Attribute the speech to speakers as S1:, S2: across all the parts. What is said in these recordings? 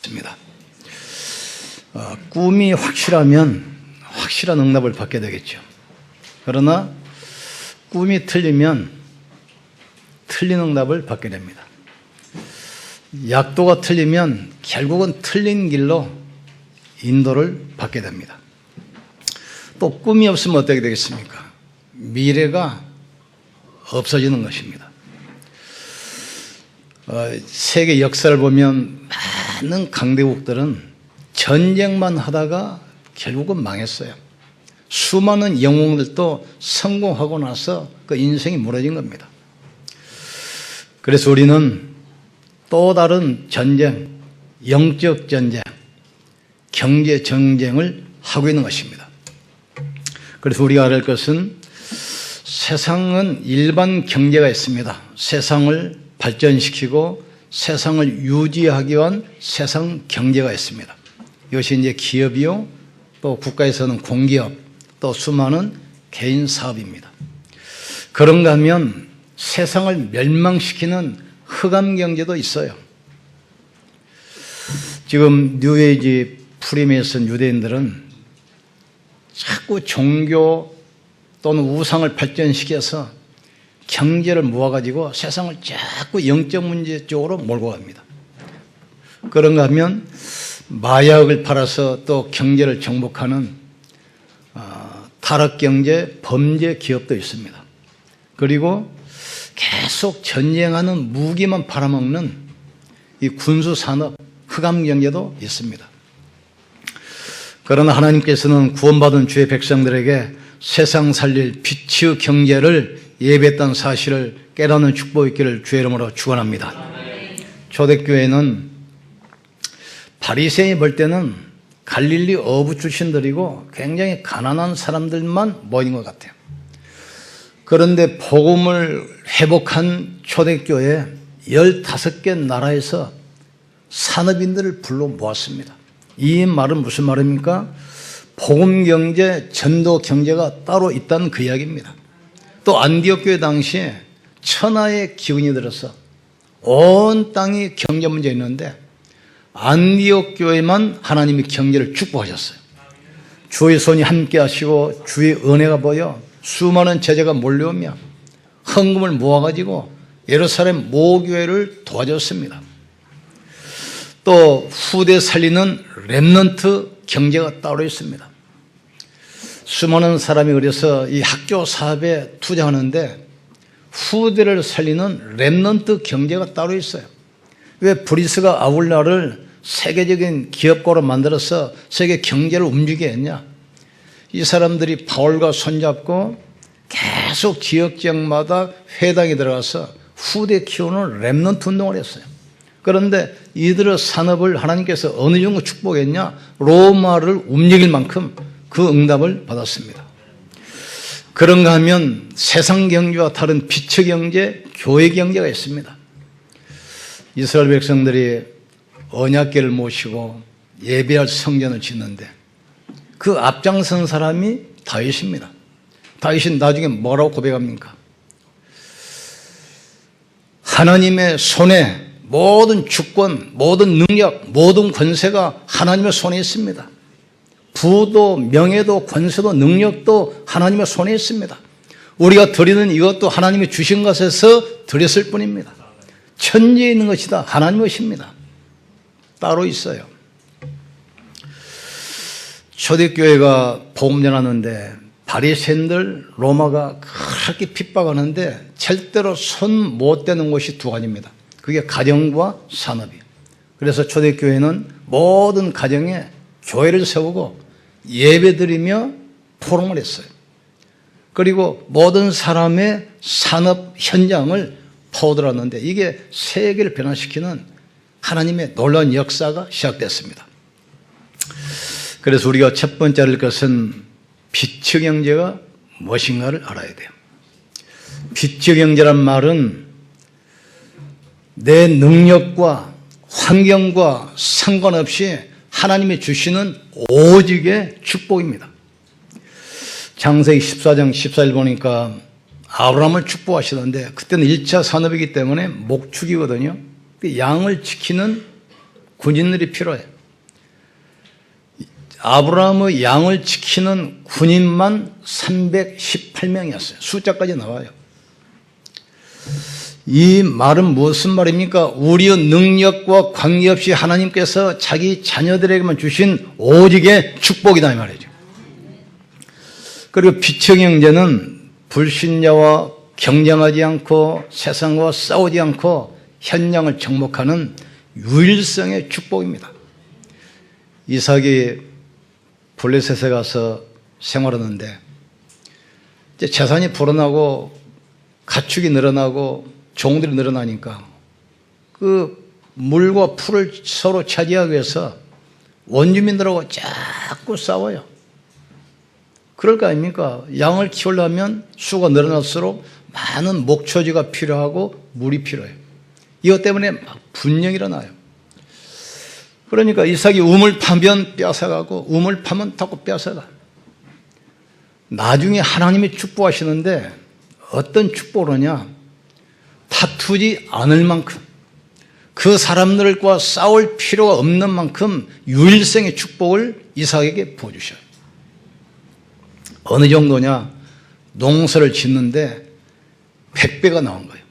S1: 하겠습니다. 꿈이 확실하면 확실한 응답을 받게 되겠죠. 그러나 꿈이 틀리면 틀린 응답을 받게 됩니다. 약도가 틀리면 결국은 틀린 길로 인도를 받게 됩니다. 또 꿈이 없으면 어떻게 되겠습니까? 미래가 없어지는 것입니다. 세계 역사를 보면 많은 강대국들은 전쟁만 하다가 결국은 망했어요. 수많은 영웅들도 성공하고 나서 그 인생이 무너진 겁니다. 그래서 우리는 또 다른 전쟁, 영적 전쟁, 경제 전쟁을 하고 있는 것입니다. 그래서 우리가 알을 것은 세상은 일반 경제가 있습니다. 세상을 발전시키고 세상을 유지하기 위한 세상 경제가 있습니다. 이것이 이제 기업이요, 또 국가에서는 공기업, 또 수많은 개인 사업입니다. 그런가 하면 세상을 멸망시키는 흑암 경제도 있어요. 지금 뉴에이지 프리메이슨 쓴 유대인들은 자꾸 종교 또는 우상을 발전시켜서 경제를 모아가지고 세상을 자꾸 영적 문제 쪽으로 몰고 갑니다. 그런가 하면 마약을 팔아서 또 경제를 정복하는 타락경제, 범죄 기업도 있습니다. 그리고 계속 전쟁하는 무기만 팔아먹는 이 군수산업, 흑암경제도 있습니다. 그러나 하나님께서는 구원받은 주의 백성들에게 세상 살릴 빛의 경제를 예배했다는 사실을 깨닫는 축복이 있기를 주의 이름으로 축원합니다. 초대교회는 바리새인이 볼 때는 갈릴리 어부 출신들이고 굉장히 가난한 사람들만 모인 것 같아요. 그런데 복음을 회복한 초대교회 15개 나라에서 산업인들을 불러 모았습니다. 이 말은 무슨 말입니까? 복음경제, 전도경제가 따로 있다는 그 이야기입니다. 또 안디옥 교회 당시에 천하의 기운이 들어서 온 땅이 경제 문제 있는데 안디옥 교회만 하나님이 경제를 축복하셨어요. 주의 손이 함께 하시고 주의 은혜가 보여 수많은 제자가 몰려오며 헌금을 모아가지고 예루살렘 모교회를 도와줬습니다. 또 후대 살리는 렘넌트 경제가 따로 있습니다. 수많은 사람이 그래서 이 학교 사업에 투자하는데 후대를 살리는 렘넌트 경제가 따로 있어요. 왜 브리스가 아울라를 세계적인 기업가로 만들어서 세계 경제를 움직이게 했냐? 이 사람들이 바울과 손잡고 계속 지역지역마다 회당에 들어가서 후대 키우는 렘넌트 운동을 했어요. 그런데 이들의 산업을 하나님께서 어느 정도 축복했냐? 로마를 움직일 만큼 그 응답을 받았습니다. 그런가 하면 세상 경제와 다른 빛의 경제, 교회 경제가 있습니다. 이스라엘 백성들이 언약궤를 모시고 예배할 성전을 짓는데 그 앞장선 사람이 다윗입니다. 다윗은 나중에 뭐라고 고백합니까? 하나님의 손에 모든 주권, 모든 능력, 모든 권세가 하나님의 손에 있습니다. 부도, 명예도, 권세도, 능력도 하나님의 손에 있습니다. 우리가 드리는 이것도 하나님이 주신 것에서 드렸을 뿐입니다. 천지에 있는 것이다. 하나님의 것입니다. 따로 있어요. 초대교회가 복음 전하는데 바리새인들 로마가 그렇게 핍박하는데 절대로 손 못 대는 곳이 두 가지입니다. 그게 가정과 산업이에요. 그래서 초대교회는 모든 가정에 교회를 세우고 예배드리며 포럼을 했어요. 그리고 모든 사람의 산업 현장을 파고들었는데 이게 세계를 변화시키는 하나님의 놀라운 역사가 시작됐습니다. 그래서 우리가 첫 번째 할 것은 빛의 경제가 무엇인가를 알아야 돼요. 빛의 경제란 말은 내 능력과 환경과 상관없이 하나님이 주시는 오직의 축복입니다. 창세기 14장 14절 보니까 아브라함을 축복하시던데 그때는 1차 산업이기 때문에 목축이거든요. 양을 지키는 군인들이 필요해요. 아브라함의 양을 지키는 군인만 318명이었어요. 숫자까지 나와요. 이 말은 무슨 말입니까? 우리의 능력과 관계없이 하나님께서 자기 자녀들에게만 주신 오직의 축복이다 이 말이죠. 그리고 비척 형제는 불신자와 경쟁하지 않고 세상과 싸우지 않고 현장을 정복하는 유일성의 축복입니다. 이삭이 블레셋에 가서 생활하는데 이제 재산이 불어나고 가축이 늘어나고 종들이 늘어나니까 그 물과 풀을 서로 차지하기 위해서 원주민들하고 자꾸 싸워요. 그럴 거 아닙니까? 양을 키우려면 수가 늘어날수록 많은 목초지가 필요하고 물이 필요해요. 이것 때문에 막 분쟁이 일어나요. 그러니까 이삭이 우물 파면 뺏어가고 우물 파면 자꾸 뺏어가. 나중에 하나님이 축복하시는데 어떤 축복을 하냐? 다투지 않을 만큼 그 사람들과 싸울 필요가 없는 만큼 유일성의 축복을 이삭에게 부어주셔요. 어느 정도냐? 농사를 짓는데 100배가 나온 거예요.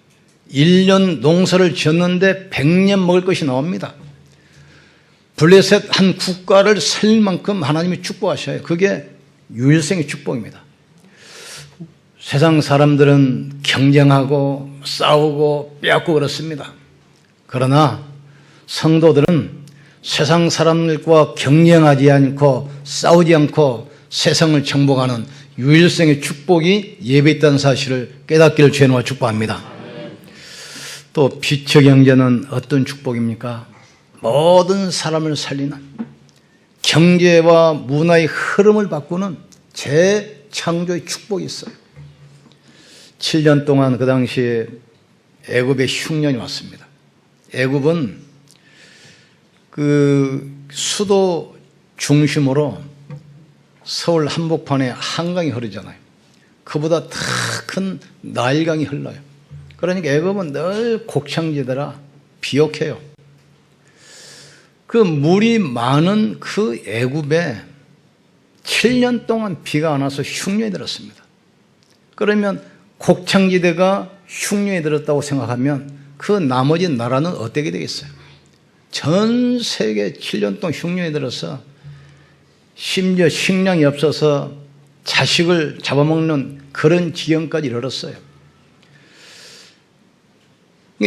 S1: 1년 농사를 지었는데 100년 먹을 것이 나옵니다. 블레셋 한 국가를 살 만큼 하나님이 축복하셔요. 그게 유일성의 축복입니다. 세상 사람들은 경쟁하고 싸우고 빼앗고 그렇습니다. 그러나 성도들은 세상 사람들과 경쟁하지 않고 싸우지 않고 세상을 정복하는 유일성의 축복이 예배에 있다는 사실을 깨닫기를 주님으로 축복합니다. 또 비척 형제는 어떤 축복입니까? 모든 사람을 살리는 경제와 문화의 흐름을 바꾸는 재창조의 축복이 있어요. 7년 동안 그 당시에 애굽에 흉년이 왔습니다. 애굽은 그 수도 중심으로 서울 한복판에 한강이 흐르잖아요. 그보다 더 큰 나일강이 흘러요. 그러니까 애굽은 늘 곡창지대라 비옥해요. 그 물이 많은 그 애굽에 7년 동안 비가 안 와서 흉년이 들었습니다. 그러면 곡창지대가 흉년이 들었다고 생각하면 그 나머지 나라는 어떻게 되겠어요? 전 세계 7년 동안 흉년이 들어서 심지어 식량이 없어서 자식을 잡아먹는 그런 지경까지 이르렀어요.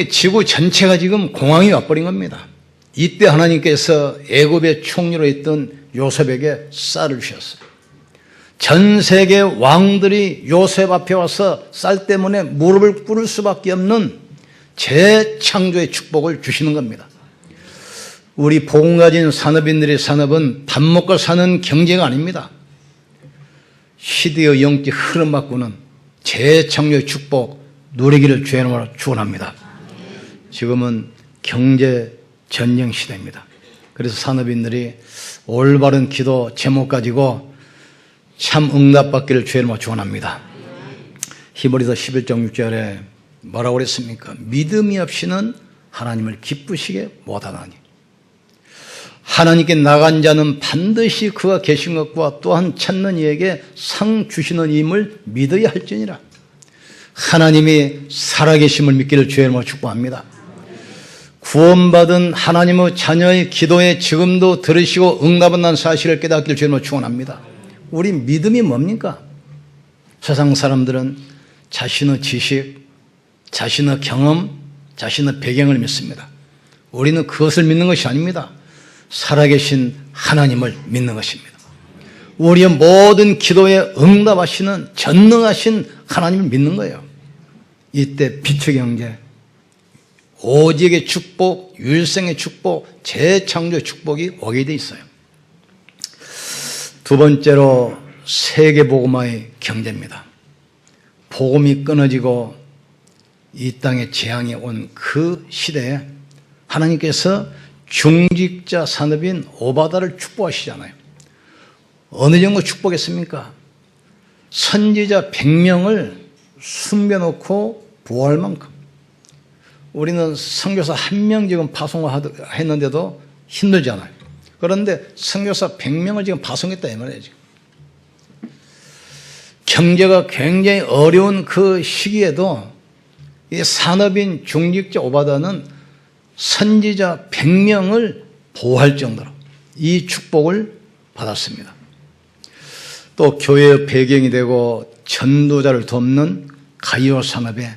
S1: 지구 전체가 지금 공황이 와버린 겁니다. 이때 하나님께서 애굽의 총리로 있던 요셉에게 쌀을 주셨어요. 전 세계 왕들이 요셉 앞에 와서 쌀 때문에 무릎을 꿇을 수밖에 없는 재창조의 축복을 주시는 겁니다. 우리 복음 가진 산업인들의 산업은 밥 먹고 사는 경제가 아닙니다. 시대의 영적 흐름 바꾸는 재창조의 축복 누리기를 주의 이름으로 축원합니다. 지금은 경제 전쟁 시대입니다. 그래서 산업인들이 올바른 기도 제목 가지고 참 응답받기를 주의 이름으로 축원합니다. 히브리서 11장 6절에 뭐라고 그랬습니까? 믿음이 없이는 하나님을 기쁘시게 못하나니 하나님께 나간 자는 반드시 그가 계신 것과 또한 찾는 이에게 상 주시는 임을 믿어야 할지니라. 하나님이 살아계심을 믿기를 주의 이름으로 축복합니다. 구원받은 하나님의 자녀의 기도에 지금도 들으시고 응답한다는 사실을 깨닫기를 주의 이름으로 축원합니다. 우리 믿음이 뭡니까? 세상 사람들은 자신의 지식, 자신의 경험, 자신의 배경을 믿습니다. 우리는 그것을 믿는 것이 아닙니다. 살아계신 하나님을 믿는 것입니다. 우리의 모든 기도에 응답하시는 전능하신 하나님을 믿는 거예요. 이때 비척 형제, 오직의 축복, 유일성의 축복, 재창조의 축복이 오게 돼 있어요. 두 번째로 세계복음화의 경제입니다. 복음이 끊어지고 이 땅에 재앙이 온 그 시대에 하나님께서 중직자 산업인 오바다를 축복하시잖아요. 어느 정도 축복했습니까? 선지자 100명을 숨겨놓고 보호할 만큼. 우리는 선교사 1명 지금 파송했는데도 힘들잖아요. 그런데 선교사 100명을 지금 파송했다 이 말이에요. 지금. 경제가 굉장히 어려운 그 시기에도 이 산업인 중직자 오바다는 선지자 100명을 보호할 정도로 이 축복을 받았습니다. 또 교회의 배경이 되고 전도자를 돕는 가이오 산업에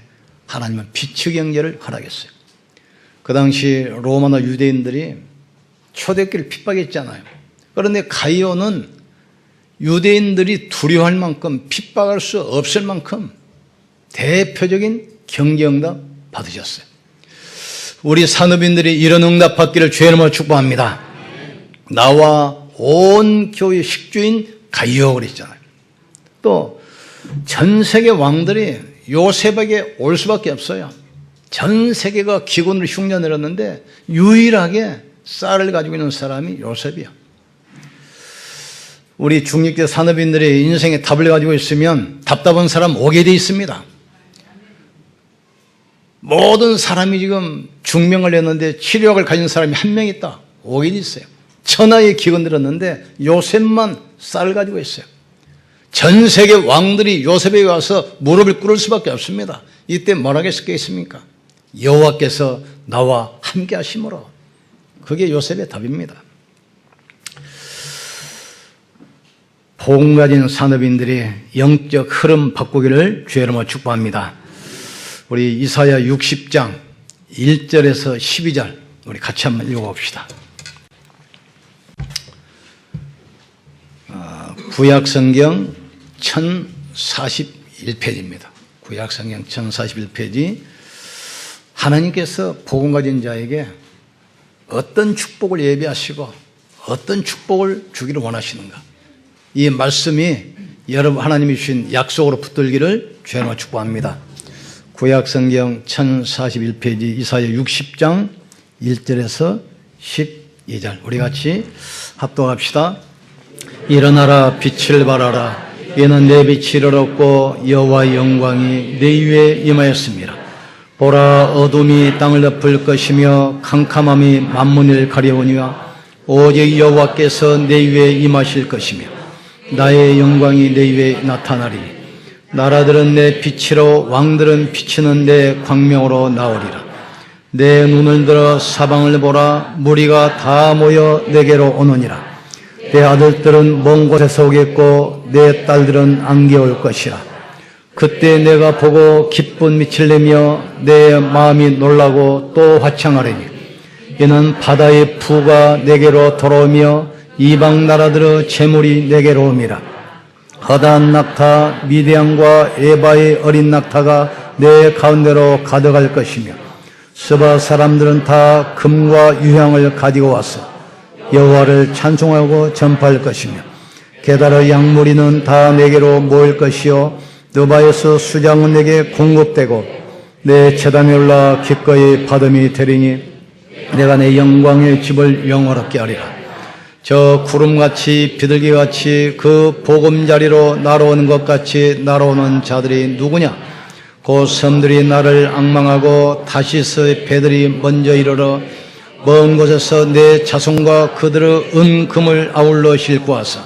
S1: 하나님은 비축 경제를 허락했어요. 그 당시 로마나 유대인들이 초대교회를 핍박했잖아요. 그런데 가이오는 유대인들이 두려워할 만큼 핍박할 수 없을 만큼 대표적인 경제응답 받으셨어요. 우리 산업인들이 이런 응답 받기를 주의 이름으로 축복합니다. 나와 온 교회 식주인 가이오 그랬잖아요. 또 전 세계 왕들이 요셉에게 올 수밖에 없어요. 전 세계가 기근으로 흉년 내렸는데 유일하게 쌀을 가지고 있는 사람이 요셉이야. 우리 중직자 산업인들이 인생에 답을 가지고 있으면 답답한 사람 오게 돼 있습니다. 모든 사람이 지금 중명을 했는데 치료약을 가진 사람이 한 명 있다. 오게 돼 있어요. 천하의 기근 들었는데 요셉만 쌀을 가지고 있어요. 전 세계 왕들이 요셉에게 와서 무릎을 꿇을 수밖에 없습니다. 이때 뭐라고 했겠습니까? 여호와께서 나와 함께 하심으로. 그게 요셉의 답입니다. 복음 가진 산업인들이 영적 흐름 바꾸기를 주의 이름으로 축복합니다. 우리 이사야 60장 1절에서 12절 우리 같이 한번 읽어봅시다. 구약성경 1041페이지입니다. 구약성경 1041페이지. 하나님께서 복음 가진 자에게 어떤 축복을 예비하시고 어떤 축복을 주기를 원하시는가. 이 말씀이 여러분 하나님이 주신 약속으로 붙들기를 주님으로 축복합니다. 구약성경 1041페이지 이사야 60장 1절에서 12절 우리 같이 합독합시다. 일어나라 빛을 발하라. 이는 내 빛이 이르렀고 여호와의 영광이 내 위에 임하였습니다. 보라 어둠이 땅을 덮을 것이며 캄캄함이 만문을 가려우니와 오직 여호와께서 내 위에 임하실 것이며 나의 영광이 내 위에 나타나리니 나라들은 내 빛으로 왕들은 비치는 내 광명으로 나오리라. 내 눈을 들어 사방을 보라. 무리가 다 모여 내게로 오느니라. 내 아들들은 먼 곳에서 오겠고 내 딸들은 안개 올 것이라. 그때 내가 보고 기쁜 빛을 내며 내 마음이 놀라고 또 화창하리니 이는 바다의 부가 내게로 돌아오며 이방 나라들의 재물이 내게로 옴이라. 허다한 낙타 미디안과 에바의 어린 낙타가 내 가운데로 가득할 것이며 스바 사람들은 다 금과 유향을 가지고 와서 여호와를 찬송하고 전파할 것이며 게다르 양무리는 다 내게로 모일 것이요 느바에서 수장은 내게 공급되고 내 제단에 올라 기꺼이 받음이 되리니 내가 내 영광의 집을 영화롭게 하리라. 저 구름같이 비둘기같이 그 보금자리로 날아오는 것 같이 날아오는 자들이 누구냐? 곧 섬들이 나를 앙망하고 다시스의 배들이 먼저 이르러 먼 곳에서 내 자손과 그들의 은금을 아울러 싣고 와서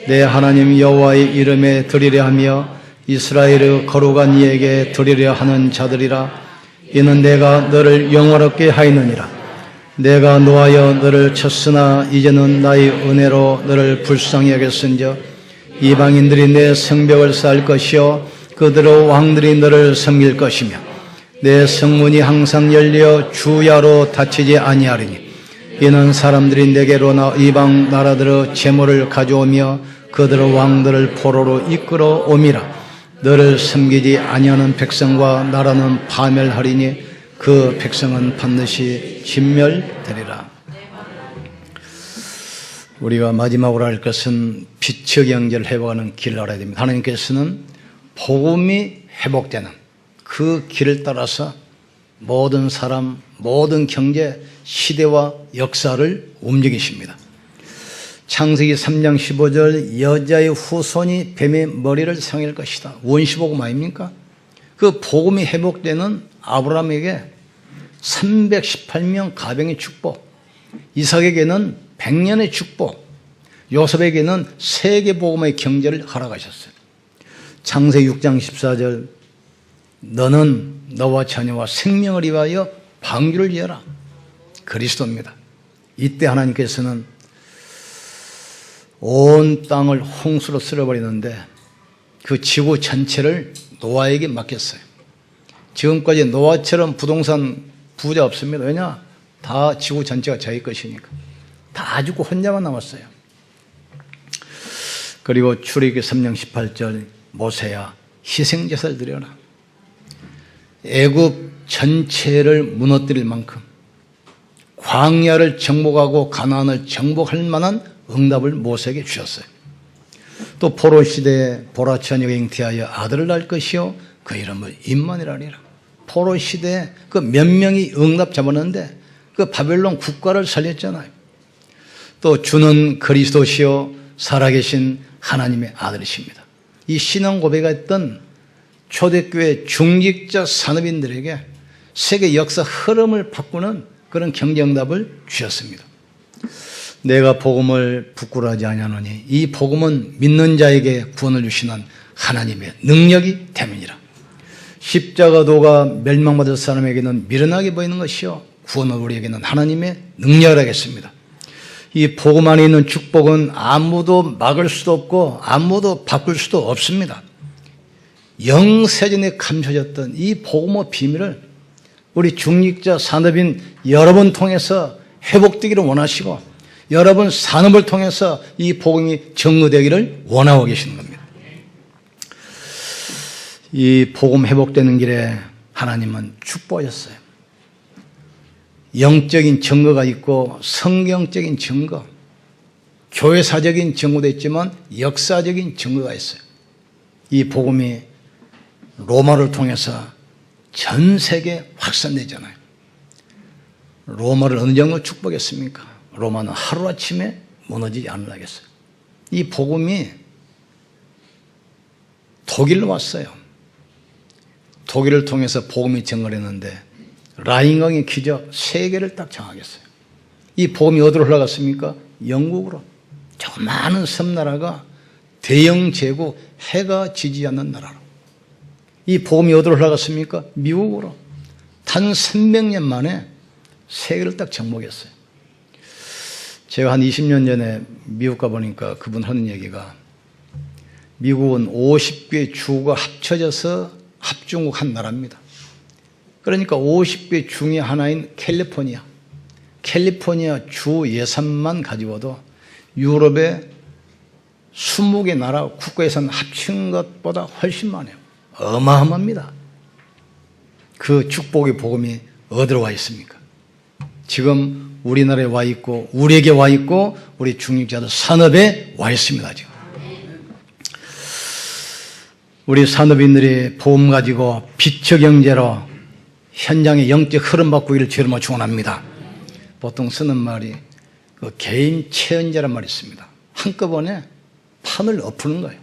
S1: 내 하나님 여호와의 이름에 드리려 하며 이스라엘의 거룩한 이에게 드리려 하는 자들이라. 이는 내가 너를 영화롭게 하였느니라. 내가 노하여 너를 쳤으나 이제는 나의 은혜로 너를 불쌍히 여겼은즉 이방인들이 내 성벽을 쌓을 것이요 그들의 왕들이 너를 섬길 것이며 내 성문이 항상 열려 주야로 닫히지 아니하리니 이는 사람들이 내게로 나 이방 나라들의 재물을 가져오며 그들의 왕들을 포로로 이끌어 옴이라. 너를 섬기지 아니하는 백성과 나라는 파멸하리니 그 백성은 반드시 진멸되리라. 우리가 마지막으로 할 것은 빛의 경제를 회복하는 길을 알아야 됩니다. 하나님께서는 복음이 회복되는 그 길을 따라서 모든 사람, 모든 경제, 시대와 역사를 움직이십니다. 창세기 3장 15절 여자의 후손이 뱀의 머리를 상할 것이다. 원시복음 아닙니까? 그 복음이 회복되는 아브라함에게 318명 가병의 축복, 이삭에게는 100년의 축복, 요셉에게는 세계복음의 경제를 허락하셨어요. 창세기 6장 14절 너는 너와 자녀와 생명을 위하여 방주를 지어라. 그리스도입니다. 이때 하나님께서는 온 땅을 홍수로 쓸어버리는데 그 지구 전체를 노아에게 맡겼어요. 지금까지 노아처럼 부동산 부자 없습니다. 왜냐? 다 지구 전체가 자기 것이니까. 다 죽고 혼자만 남았어요. 그리고 출애굽기 3장 18절 모세야 희생제사를 드려라. 애굽 전체를 무너뜨릴 만큼 광야를 정복하고 가나안을 정복할 만한 응답을 모세에게 주셨어요. 또 포로 시대에 보라 처녀가 잉태하여 아들을 낳을 것이요 그 이름을 임마누엘이라. 포로 시대에 그 몇 명이 응답 잡았는데 그 바벨론 국가를 살렸잖아요. 또 주는 그리스도시요 살아계신 하나님의 아들이십니다. 이 신앙 고백했던 초대교회 중직자 산업인들에게 세계 역사 흐름을 바꾸는 그런 경제응답을 주셨습니다. 내가 복음을 부끄러워하지 아니하노니 이 복음은 믿는 자에게 구원을 주시는 하나님의 능력이 됨이니라. 십자가도가 멸망받을 사람에게는 미련하게 보이는 것이요 구원은 우리에게는 하나님의 능력을 하겠습니다. 이 복음 안에 있는 축복은 아무도 막을 수도 없고 아무도 바꿀 수도 없습니다. 영세전에 감춰졌던 이 복음의 비밀을 우리 중직자 산업인 여러분 통해서 회복되기를 원하시고 여러분 산업을 통해서 이 복음이 증거되기를 원하고 계시는 겁니다. 이 복음 회복되는 길에 하나님은 축복하셨어요. 영적인 증거가 있고 성경적인 증거, 교회사적인 증거도 있지만 역사적인 증거가 있어요. 이 복음이 로마를 통해서 전 세계에 확산되잖아요. 로마를 어느 정도 축복했습니까? 로마는 하루아침에 무너지지 않으려겠어요. 이 복음이 독일로 왔어요. 독일을 통해서 복음이 증거했는데 라인강의 기적 세계를 딱 장악했어요. 이 복음이 어디로 흘러갔습니까? 영국으로. 조그마한 섬나라가 대영 제국 해가 지지 않는 나라로. 이 복음이 어디로 흘러갔습니까? 미국으로. 단 300년 만에 세계를 딱 정복했어요. 제가 한 20년 전에 미국 가보니까 그분 하는 얘기가 미국은 50개 주가 합쳐져서 합중국 한 나라입니다. 그러니까 50개 중의 하나인 캘리포니아 주 예산만 가지고도 유럽의 20개 나라 국가 예산 합친 것보다 훨씬 많아요. 어마어마합니다. 그 축복의 복음이 어디로 와 있습니까? 지금 우리나라에 와 있고 우리에게 와 있고 우리 중직자들 산업에 와 있습니다. 지금. 우리 산업인들이 복음 가지고 빛의 경제로 현장의 영적 흐름 바꾸기를 주로 축원합니다. 보통 쓰는 말이 그 개인 체현제란 말이 있습니다. 한꺼번에 판을 엎는 거예요.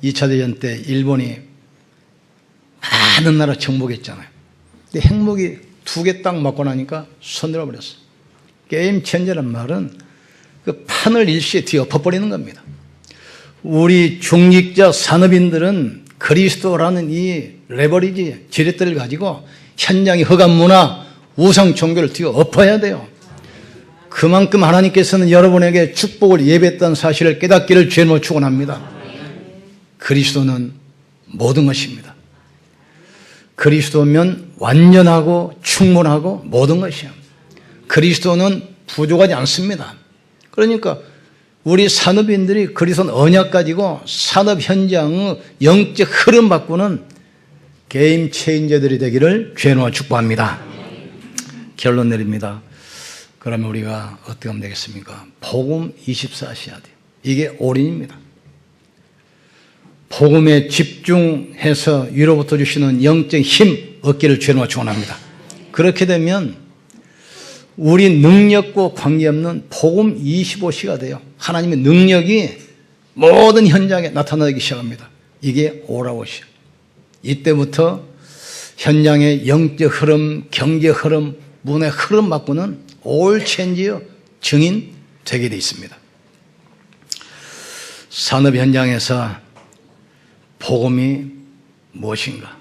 S1: 2차 대전 때 일본이 많은 나라 정복했잖아요. 근데 핵무기 2개 딱 맞고 나니까 손들어 버렸어요. 게임 체인저란 말은 그 판을 일시에 뒤엎어버리는 겁니다. 우리 중직자 산업인들은 그리스도라는 이 레버리지 지렛대를 가지고 현장의 흑암 문화, 우상 종교를 뒤엎어야 돼요. 그만큼 하나님께서는 여러분에게 축복을 예배했다는 사실을 깨닫기를 주님으로 축원합니다. 그리스도는 모든 것입니다. 그리스도면 완전하고 충분하고 모든 것이에요. 그리스도는 부족하지 않습니다. 그러니까 우리 산업인들이 그리스도는 언약 가지고 산업 현장의 영적 흐름 바꾸는 게임 체인저들이 되기를 주님으로 축복합니다. 결론 내립니다. 그러면 우리가 어떻게 하면 되겠습니까? 복음 24시 해야 돼요. 이게 올인입니다. 복음에 집중해서 위로부터 주시는 영적 힘 얻기를 주님으로 축원합니다. 그렇게 되면 우리 능력과 관계없는 복음 25시가 돼요. 하나님의 능력이 모든 현장에 나타나기 시작합니다. 이게 오라오시요. 이때부터 현장의 영적 흐름, 경제 흐름, 문의 흐름 바꾸는 올 체인지요 증인 되게 되어 있습니다. 산업 현장에서 복음이 무엇인가,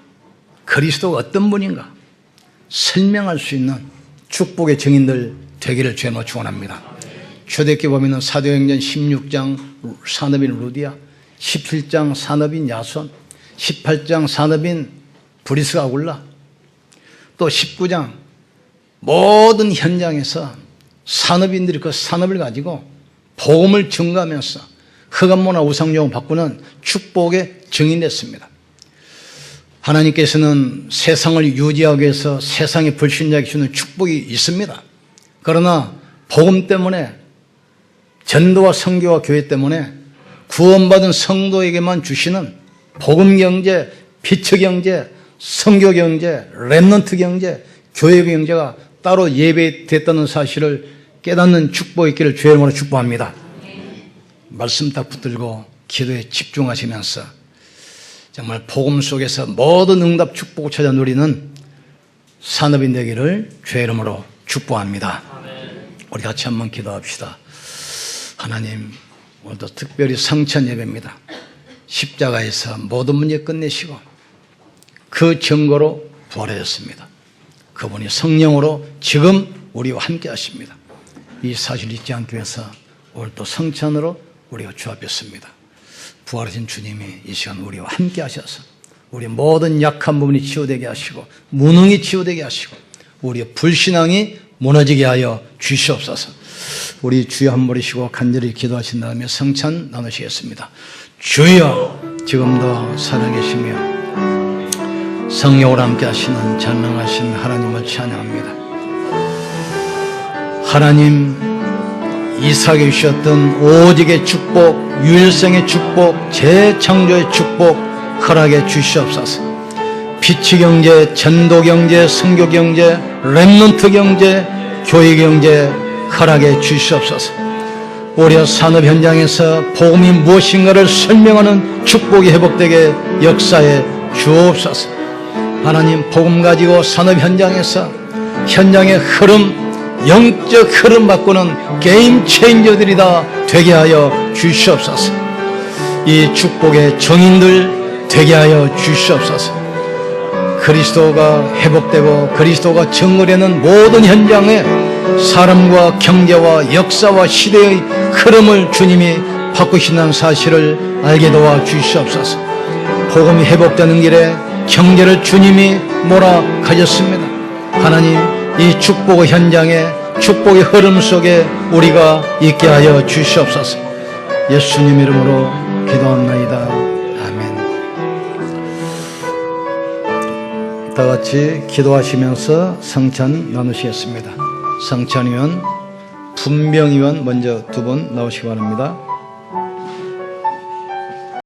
S1: 그리스도가 어떤 분인가 설명할 수 있는 축복의 증인들 되기를 주님으로 축원합니다. 초대교회 보면 사도행전 16장 산업인 루디아, 17장 산업인 야손, 18장 산업인 브리스가 아굴라, 또 19장 모든 현장에서 산업인들이 그 산업을 가지고 복음을 증거하면서 흑암문화 우상용을 바꾸는 축복의 증인됐습니다. 하나님께서는 세상을 유지하기 위해서 세상의 불신자에게 주는 축복이 있습니다. 그러나 복음 때문에, 전도와 선교와 교회 때문에 구원받은 성도에게만 주시는 복음 경제, 빛의 경제, 선교 경제, 렘넌트 경제, 교회 경제가 따로 예배됐다는 사실을 깨닫는 축복이 있기를 주의 이름으로 축복합니다. 말씀 딱 붙들고 기도에 집중하시면서 정말 복음 속에서 모든 응답 축복을 찾아 누리는 산업인 되기를 주의 이름으로 축복합니다. 우리 같이 한번 기도합시다. 하나님, 오늘도 특별히 성찬 예배입니다. 십자가에서 모든 문제 끝내시고 그 증거로 부활하셨습니다. 그분이 성령으로 지금 우리와 함께 하십니다. 이 사실 잊지 않기 위해서 오늘 또 성찬으로 우리가 주 앞에 섭니다. 부활하신 주님이 이 시간 우리와 함께 하셔서 우리 모든 약한 부분이 치유되게 하시고 무능이 치유되게 하시고 우리의 불신앙이 무너지게 하여 주시옵소서. 우리 주여 한 번 모시고 간절히 기도하신 다음에 성찬 나누시겠습니다. 주여, 지금도 살아계시며 성령으로 함께 하시는 전능하신 하나님을 찬양합니다. 하나님, 이삭에게 주셨던 오직의 축복, 유일성의 축복, 재창조의 축복 허락해 주시옵소서. 빛의 경제, 전도 경제, 선교 경제, 렘넌트 경제, 교회 경제 허락해 주시옵소서. 우리 산업 현장에서 복음이 무엇인가를 설명하는 축복이 회복되게 역사해 주옵소서. 하나님, 복음 가지고 산업 현장에서 현장의 흐름, 영적 흐름 바꾸는 게임 체인저들이 다 되게 하여 주시옵소서. 이 축복의 증인들 되게 하여 주시옵소서. 그리스도가 회복되고 그리스도가 증거되는 모든 현장에 사람과 경제와 역사와 시대의 흐름을 주님이 바꾸신다는 사실을 알게 도와 주시옵소서. 복음이 회복되는 길에 경제를 주님이 몰아가셨습니다. 하나님, 이 축복의 현장에, 축복의 흐름 속에 우리가 있게 하여 주시옵소서. 예수님 이름으로 기도합나이다. 아멘. 다 같이 기도하시면서 성찬 나누시겠습니다. 성찬위원, 분명위원 먼저 두 분 나오시기 바랍니다.